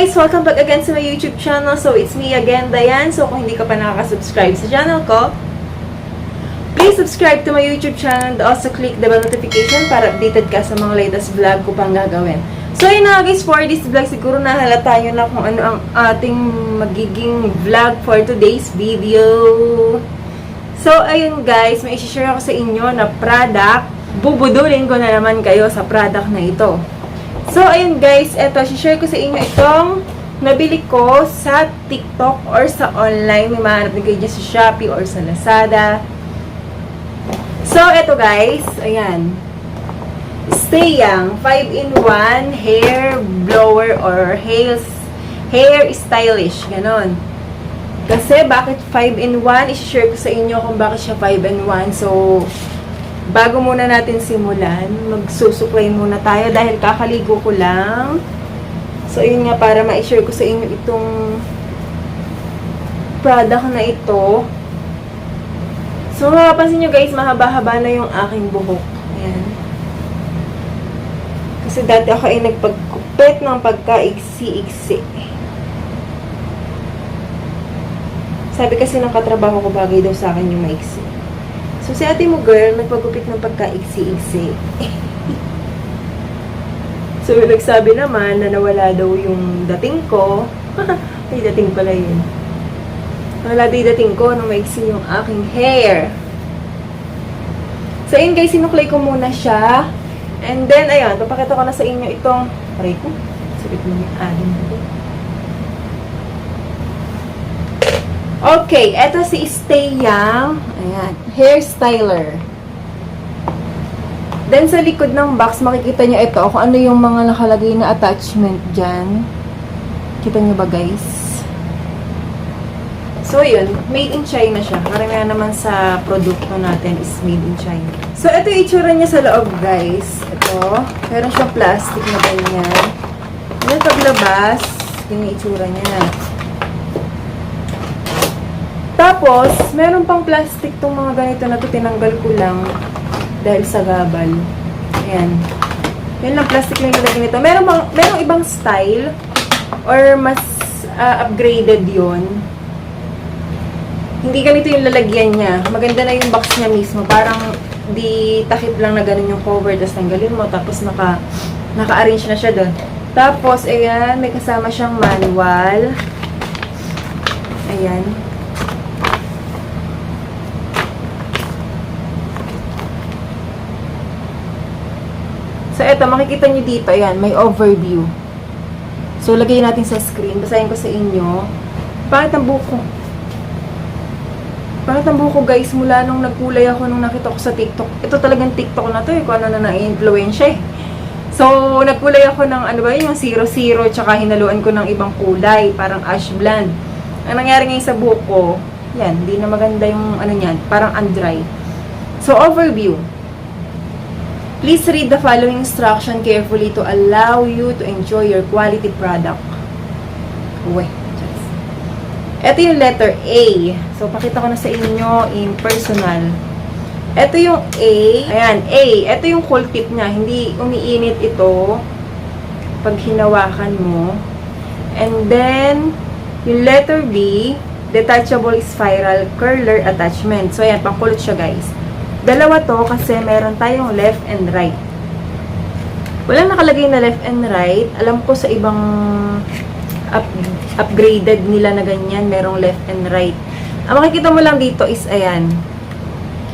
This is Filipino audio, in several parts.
guys! Welcome back again sa my YouTube channel. So, it's me again, Diane. So, kung hindi ka pa nakaka-subscribe sa channel ko, please subscribe to my YouTube channel and also click the bell notification para updated ka sa mga latest vlog ko pang gagawin. So, yun na guys, for this vlog, siguro nahalata nyo na kung ano ang ating magiging vlog for today's video. So, ayun guys, may isi-share ako sa inyo na product. Bubudulin ko na naman kayo sa product na ito. So, ayun guys, eto, share ko sa inyo itong nabili ko sa TikTok or sa online. May mahanap din kayo dyan sa Shopee or sa Lazada. So, eto guys, ayan. Stay Young 5-in-1 hair blower or hair stylish, ganon. Kasi, bakit 5-in-1? I-share ko sa inyo kung bakit siya 5-in-1. So, bago muna natin simulan, magsusuklay muna tayo dahil kakaligo ko lang. So, yun nga, para ma-share ko sa inyo itong product na ito. So, mapapansin nyo guys, mahaba-haba na yung aking buhok. Ayan. Kasi dati ako ay nagpagkupit ng pagka-iksi-iksi. Sabi kasi ng katrabaho ko, bagay daw sa akin yung maiksi. So, si ate mo, girl, nagpagupit ng pagka-iksi-iksi. So, nagsabi naman na nawala daw yung dating ko. Ay, dating pala yun. Nawala daw yung dating ko nung maiksi yung aking hair. So, yun guys, sinuklay ko muna siya. And then, ayun, papakita ko na sa inyo itong, aray ko, sakit mo yung adim ko. Okay, eto si Stay Young. Ayan, hair styler. Then, sa likod ng box, makikita nyo ito, kung ano yung mga nakalagay na attachment dyan. Kita nyo ba, guys? So, yun. Made in China siya. Karamihan naman sa produkto natin is made in China. So, ito yung itsura niya sa loob, guys. Ito. Meron siyang plastic na ganyan. Yung paglabas, yung itsura niya. Tapos, meron pang plastic tong mga ganito na ito. Tinanggal ko lang dahil sa gabal. Ayan. Yan lang, plastic lang yung nilagay nito. Merong ibang style or mas upgraded yon. Hindi ganito yung lalagyan niya. Maganda na yung box niya mismo. Parang di takip lang na ganun yung cover. Tapos tanggalin mo. Tapos naka-arrange na siya doon. Tapos, ayan, may kasama siyang manual. Ayan. So, eto, makikita nyo dito, ayan, may overview. So, lagay natin sa screen. Basahin ko sa inyo. Pangit ang buko. Pangit ang buko, guys, mula nung nagkulay ako nung nakita ko sa TikTok. Ito talagang TikTok na to, kung ano na na-influensya, eh. So, nagkulay ako ng, ano ba yun, yung 00, tsaka hinaluan ko ng ibang kulay, parang ash blonde. Ang nangyari ngayon sa buko, yan, hindi na maganda yung, ano yan, parang undry. So, overview. Please read the following instruction carefully to allow you to enjoy your quality product. Uwe. Ito yung letter A. So, pakita ko na sa inyo in personal. Ito yung A. Ayan, A. Ito yung cool tip niya. Hindi umiinit ito pag hinawakan mo. And then, yung letter B, detachable spiral curler attachment. So, ayan, pangkulot siya, guys. Dalawa to kasi meron tayong left and right. Walang nakalagay na left and right. Alam ko sa ibang upgraded nila na ganyan, merong left and right. Ang makikita mo lang dito is, ayan.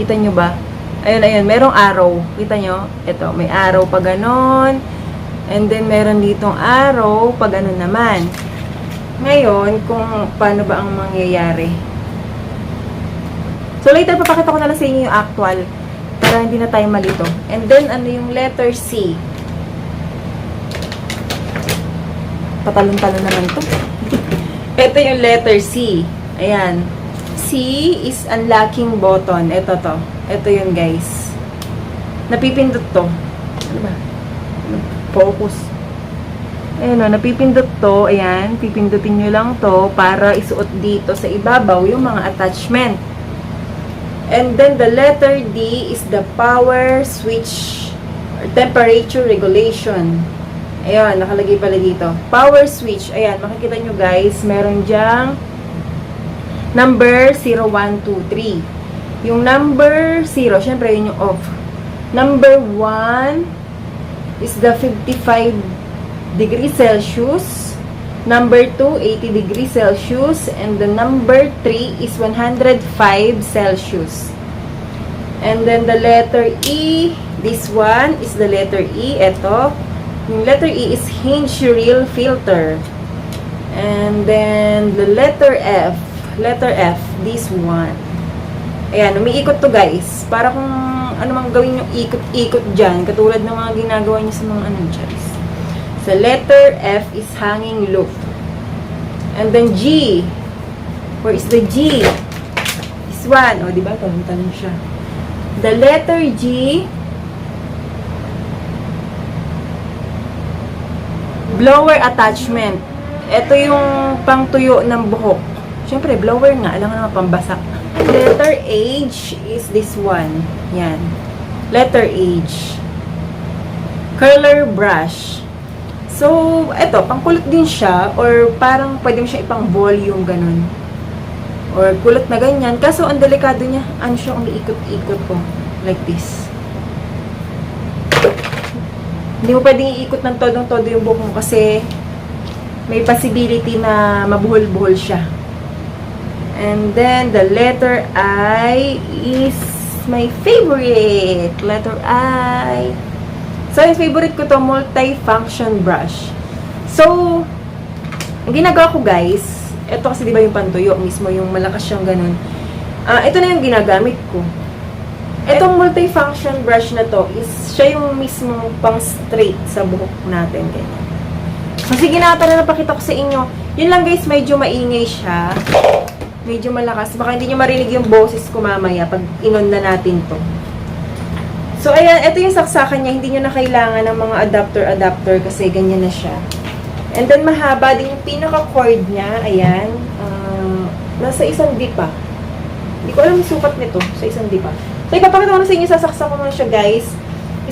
Kita nyo ba? Ayun, ayun. Merong arrow. Kita nyo? Ito, may arrow pa ganon. And then, meron ditong arrow pa ganon naman. Ngayon, kung paano ba ang mangyayari. So, later, papakita ko na lang sa inyo yung actual para hindi na tayo malito. And then, ano yung letter C? Patalon-talon naman to. Ito yung letter C. Ayan. C is unlocking button. Ito to. Ito yun, guys. Napipindot to. Ano ba? Focus. Ayan o, napipindot to. Ayan. Pipindutin nyo lang to para isuot dito sa ibabaw yung mga attachment. And then, the letter D is the power switch or temperature regulation. Ayan, nakalagay pala dito. Power switch. Ayan, makikita nyo guys, meron dyang number 0, 1, 2, 3. Yung number 0, syempre yun yung off. Number 1 is the 55 degrees Celsius. Number 2, 80 degrees Celsius. And the number 3 is 105 Celsius. And then the letter E, this one is the letter E. Ito. Yung letter E is hinge reel filter. And then the letter F, this one. Ayan, umiikot to guys. Para kung ano mang gawin yung ikot-ikot dyan, katulad ng mga ginagawa niyo sa mga ano dyan. So, letter F is hanging loop. And then G. Where is the G? This one. O, diba? Talong-talong siya. The letter G, blower attachment. Ito yung pangtuyo ng buhok. Siyempre, blower nga. Alam nga naman, pambasa. Letter H is this one. Yan. Letter H. Curler brush. So, eto, pangkulot din siya. Or parang pwede mo siya ipang volume, ganun. Or kulot na ganyan. Kaso, ang delikado niya. Ano siya, umiikot-ikot ko. Like this. Hindi mo pwedeng iikot ng todong-todo yung buhok mo kasi may possibility na mabuhol-buhol siya. And then, the letter I is my favorite. Letter I. So, yung favorite ko to, multi-function brush. So, ang ginagawa ko guys, ito kasi diba yung pantuyo mismo, yung malakas siyang ganun. Ito na yung ginagamit ko. Itong multi-function brush na to is siya yung mismo pang straight sa buhok natin. Ganyan. So, sige na, tara napakita ko sa inyo. Yun lang guys, medyo maingay siya. Medyo malakas. Baka hindi nyo marinig yung boses ko mamaya pag inon na natin to. So, ayan, ito yung saksakan niya. Hindi nyo na kailangan ng mga adapter kasi ganyan na siya. And then, mahaba din yung pinaka-cord niya. Ayan. Nasa isang dipa. Hindi ko alam yung sukat nito. Sa isang dipa. So, ipapakita ko na sa inyo, sasaksak ko muna siya, guys.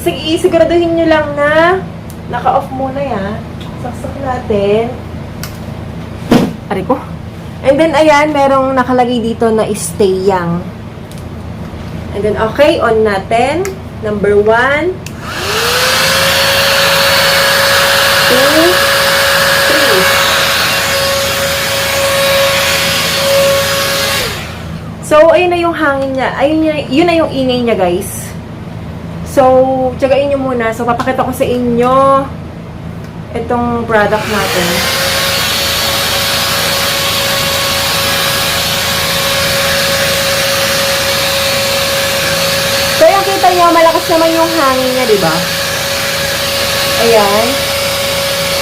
Isiguraduhin nyo lang na naka-off muna yan. Saksak natin. Ari ko. And then, ayan, merong nakalagay dito na stay young. And then, okay, on natin. Number 1. 2. 3. So, ayun na yung hangin niya. Yun na yung ingay niya, guys. So, tiyagain nyo muna. So, papakita ko sa inyo itong product natin. So, yung kita nyo, malakas naman yung hangin niya, diba? Ayan.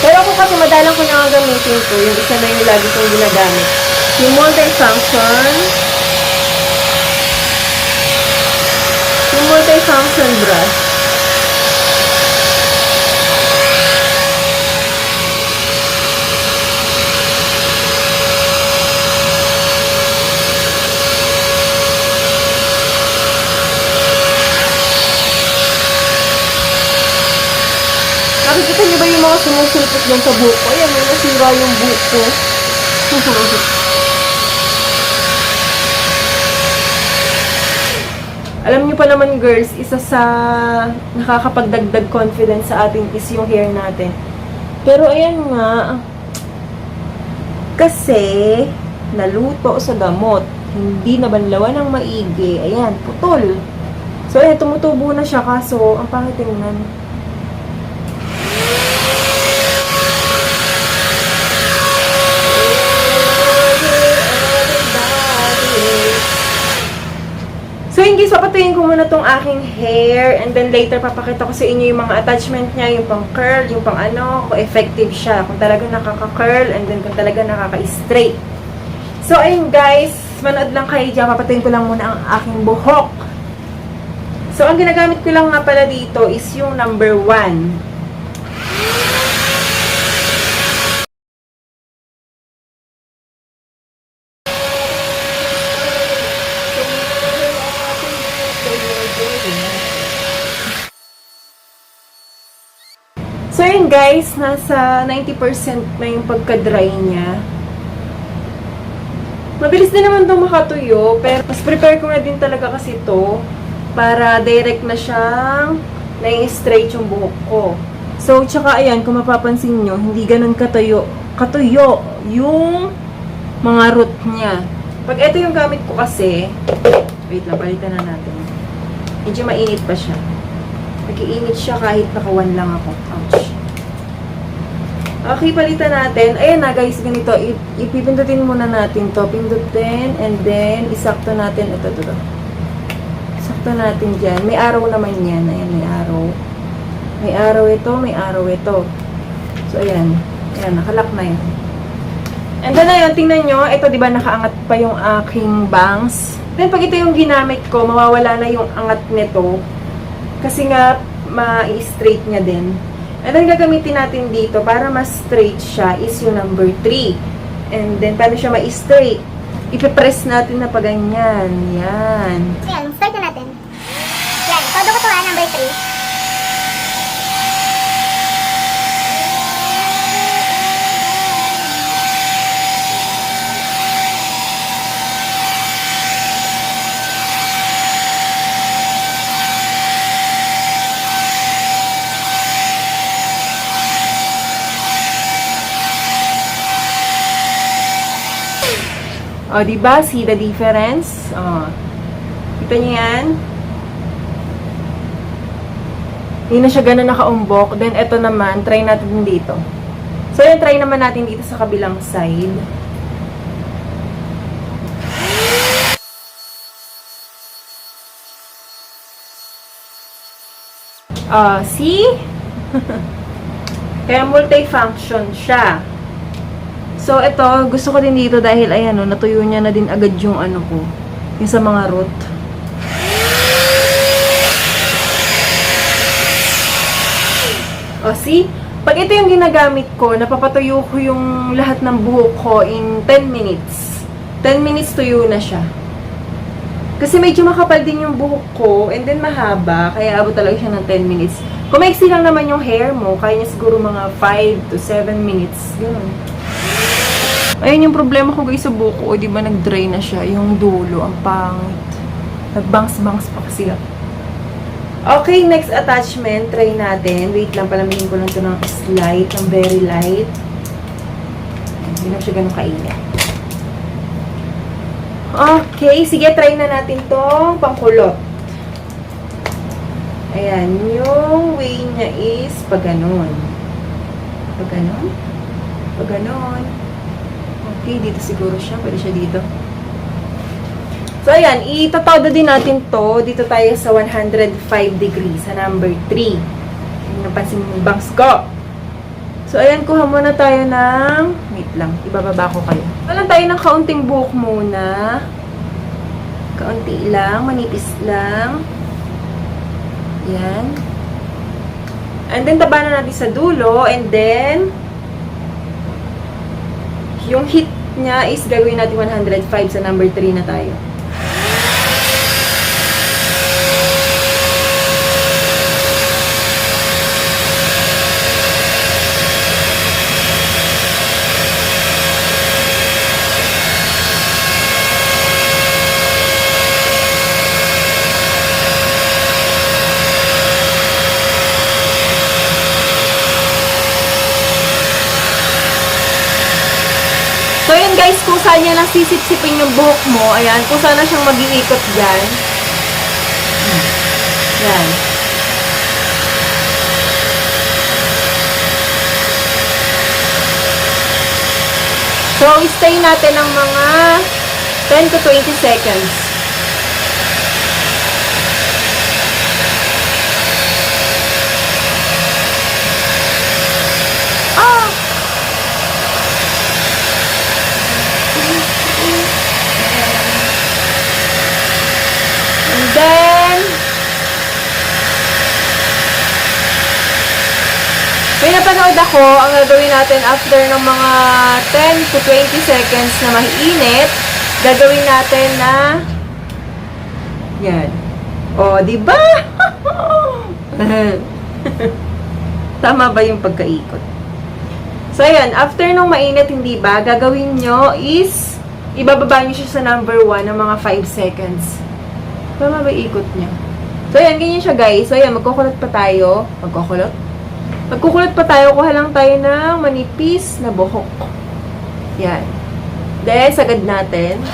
Pero ako kasi madalang ko na gamitin ko. Yung isa na yung lagi kong ginagamit. Yung multi-function brush. Nakikita niyo ba yung mga sumusulpot doon sa buhok ko? Ayan, may nasira yung buhok ko. Alam niyo pa naman girls, isa sa nakakapagdagdag confidence sa atin is yung hair natin. Pero ayan nga, kasi naluto sa gamot, hindi nabanlawan ng maigi. Ayan, putol. So ayan, tumutubo na siya kaso ang pangit tingnan. So, in case, papatuyin ko muna tong aking hair and then later papakita ko sa inyo yung mga attachment niya, yung pang curl, yung pang ano, kung effective siya, kung talagang nakaka-curl and then kung talagang nakaka-straight. So, ayun guys, manood lang kayo dyan, papatuyin ko lang muna ang aking buhok. So, ang ginagamit ko lang nga pala dito is yung number 1. So, yun guys, nasa 90% na yung pagka-dry niya. Mabilis din naman itong makatuyo, pero mas prepare ko na din talaga kasi ito para direct na siyang nai-straight yung buhok ko. So, tsaka ayan, kung mapapansin nyo, hindi ganun katuyo yung mga root niya. Pag ito yung gamit ko kasi, wait lang, palitan na natin. Medyo mainit pa siya. Nag-iinit siya kahit nakawan lang ako. Ouch. Okay, palitan natin. Ayan na guys, ganito. Ipipindutin muna natin to. Pindutin, and then, isakto natin. Ito. Isakto natin dyan. May araw naman yan. Ayan, may araw. May araw ito, may araw ito. So, ayan. Ayan, nakalak na yan. And then, ayun, tingnan nyo. Ito, di ba, nakaangat pa yung aking bangs. Then, pag ito yung ginamit ko, mawawala na yung angat nito. Kasi nga, ma-straight niya din. And then, gagamitin natin dito para mas straight siya is yung number 3. And then, paano siya ma-straight? Ipipress natin na pa ganyan. Yan. Ayan, start na natin. Yan, todo ko to number 3. O, diba? See the difference? O. Kita niyo yan? Hindi na siya ganun nakaumbok. Then, eto naman, try natin dito. So, yan, try naman natin dito sa kabilang side. See? Kaya multifunction siya. So, ito, gusto ko din dito dahil, ayan, natuyo niya na din agad yung ano ko. Yung sa mga root. O, see? Pag ito yung ginagamit ko, napapatuyo ko yung lahat ng buhok ko in 10 minutes. 10 minutes tuyo na siya. Kasi medyo makapal din yung buhok ko, and then mahaba, kaya abot talaga siya ng 10 minutes. Kung maiksi lang naman yung hair mo, kaya niya siguro mga 5 to 7 minutes. Ganun. Ayun yung problema ko guys sa buko. O, di ba nag-dry na siya? Yung dulo, ang pangit. Nag-bangs-bangs pa kasi ako. Okay, next attachment. Try natin. Wait lang, palamihin ko lang ito ng light, ng very light. Hindi na siya ganun kainit. Okay, sige, try na natin itong pangkulot. Ayan, yung way niya is pag ganun. Pag ganun? Pag ganun. Okay, dito siguro siya. Pwede siya dito. So, ayan. Itatodo din natin to. Dito tayo sa 105 degrees. Sa number 3. Hindi napansin yung bangs ko. So, ayan. Kuha muna tayo ng... Wait lang. Ibababa ko kayo. Kuha tayo ng kaunting buhok muna. Kaunti lang. Manipis lang. Yan. And then, tabanan natin sa dulo. And then... Yung heat niya is gagawin natin 105 sa number 3 na tayo. So, yun guys, kung saan niya nasisip-sipin yung buhok mo, ayan, kung saan na siyang mag-iikot dyan. Yan. So, stay natin ng mga 10 to 20 seconds. Then, may napanood ako, ang gagawin natin after ng mga 10 to 20 seconds na maiinit, gagawin natin na yan. O, diba? Tama ba yung pagkaikot? So, ayan. After nung mainit, hindi ba, gagawin nyo is, ibababa nyo siya sa number 1 ng mga 5 seconds. Tama ba ikot niya? So, ayan. Ganyan siya, guys. So, ayan. Magkukulot pa tayo. Magkukulot pa tayo. Kuha lang tayo ng manipis na buhok. Yan. Then, sagad natin.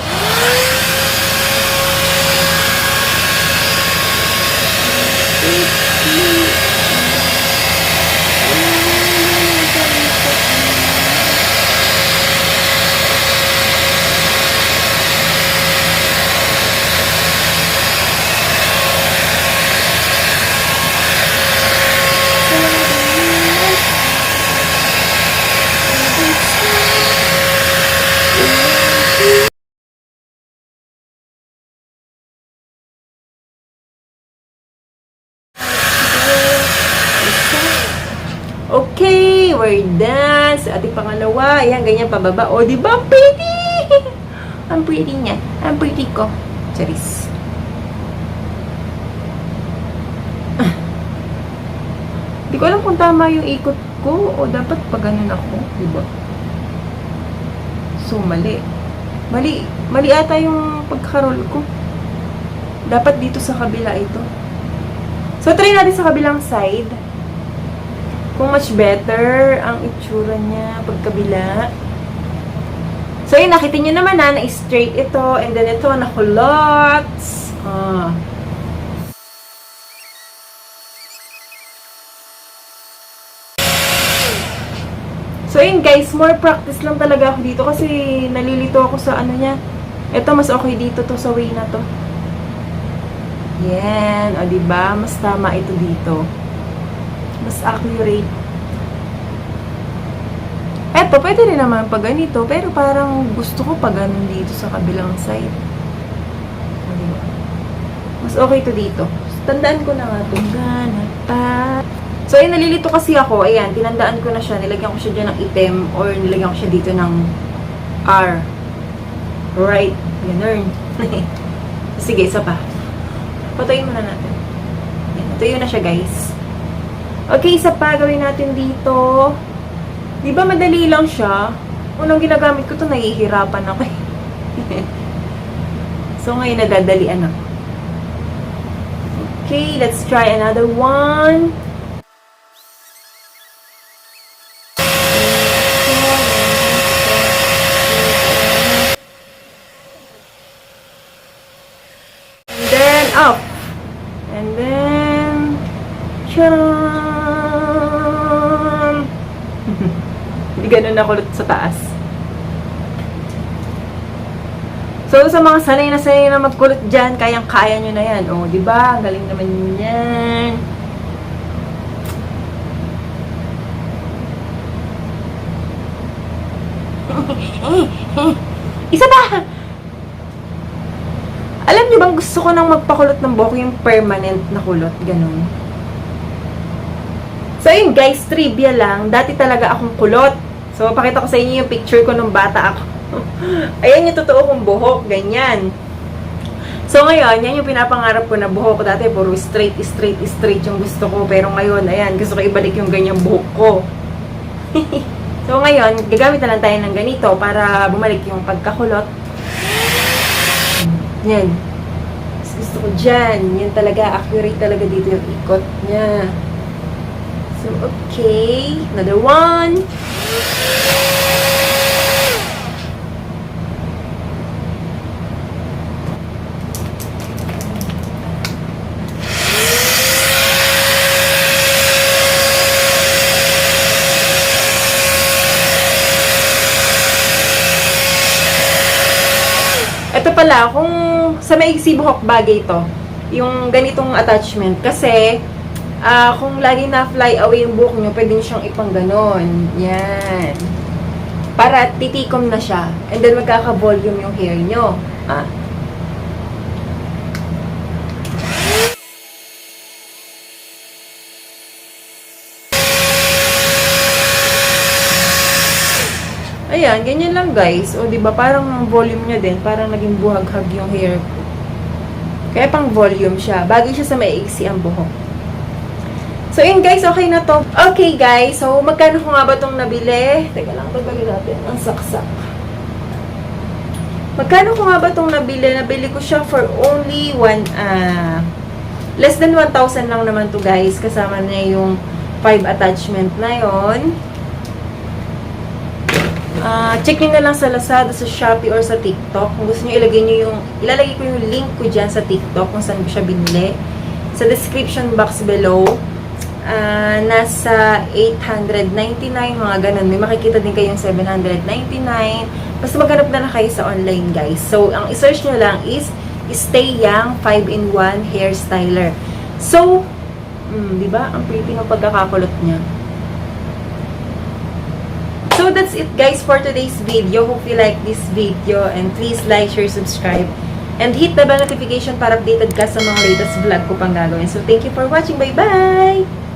Okay, we're done. Sa ating pangalawa, ayan, ganyan pababa. O, di ba? Ang pretty! Ang pretty niya. Ang pretty ko. Charis. Di ko alam kung tama yung ikot ko o dapat pa ganun ako. Di ba? So, mali. Mali ata yung pagkarol ko. Dapat dito sa kabila ito. So, try natin sa kabilang side. Kung much better ang itsura niya pagkabila. So, yun, nakita nyo naman na straight ito. And then ito, nakulot. So, yun guys, more practice lang talaga ako dito kasi nalilito ako sa ano niya. Ito, mas okay dito to sa way na to. Yan. O, diba? Mas tama ito dito. Mas accurate. Eto, pwede rin naman pag ganito, pero parang gusto ko pag ganun dito sa kabilang side. Mas okay to dito. Tandaan ko na nga ito. Ganapa. So, ayun, nalilito kasi ako. Ayan, tinandaan ko na siya. Nilagyan ko siya dyan ng itim or nilagyan ko siya dito ng R. Right. Ganun. Sige, isa pa. Patayin muna natin. Ayan, tuyo na siya, guys. Okay, isa pa gawin natin dito. Di ba madali lang siya? Unang ginagamit ko to, nahihirapan ako eh. So, ngayon nadadalian ako. Okay, let's try another one. And then, up. And then, charan! Hindi ganun nakulot sa taas. So, sa mga sanay na magkulot dyan, kayang-kaya nyo na yan. O, di ba? Ang galing naman yan. Isa pa! Alam nyo bang gusto ko nang magpakulot ng buhok yung permanent na kulot? Ganun. So, yun guys, trivia lang. Dati talaga akong kulot. So, pakita ko sa inyo yung picture ko nung bata ako. Ayan yung totoo kong buhok. Ganyan. So, ngayon, yan yung pinapangarap ko na buhok ko. Dati, puro straight yung gusto ko. Pero ngayon, ayan, gusto ko ibalik yung ganyang buhok ko. So, ngayon, gagamit na lang tayo ng ganito para bumalik yung pagkakulot. Yan. Gusto ko dyan. Yan talaga, accurate talaga dito yung ikot niya. So, okay. Another one. Ito pala, kung sa maiksi buhok bagay ito, yung ganitong attachment. Kasi, kung lagi na fly away yung buhok nyo, pwede nyo siyang ipang ganon. Yan. Para titikom na siya. And then, magkaka-volume yung hair nyo. Ayan, ganyan lang guys. O, diba, parang volume niya din. Parang naging buhaghag yung hair ko. Kaya pang volume siya. Bagay siya sa maiksi ang buhok. So, yun guys, okay na to. Okay guys, so magkano ko nga ba itong nabili? Teka lang, tagalin natin. Ang saksak. Magkano ko nga ba itong nabili? Nabili ko siya for only less than 1,000 lang naman to guys. Kasama niya yung 5 attachment na yon. Check nyo na lang sa Lazada, sa Shopee, or sa TikTok. Kung gusto nyo, ilalagay ko yung link ko dyan sa TikTok kung saan ko siya binili. Sa description box below. Nasa 899, mga ganun. May makikita din kayong 799. Basta maghanap na kayo sa online, guys. So, ang isearch nyo lang is Stay Young 5-in-1 Hair Styler. So, di ba? Ang pretty ng pagkakakulot niya. So, that's it, guys, for today's video. Hope you like this video. And please like, share, subscribe. And hit the bell notification para updated ka sa mga latest vlog ko pang gagawin. So, thank you for watching. Bye-bye!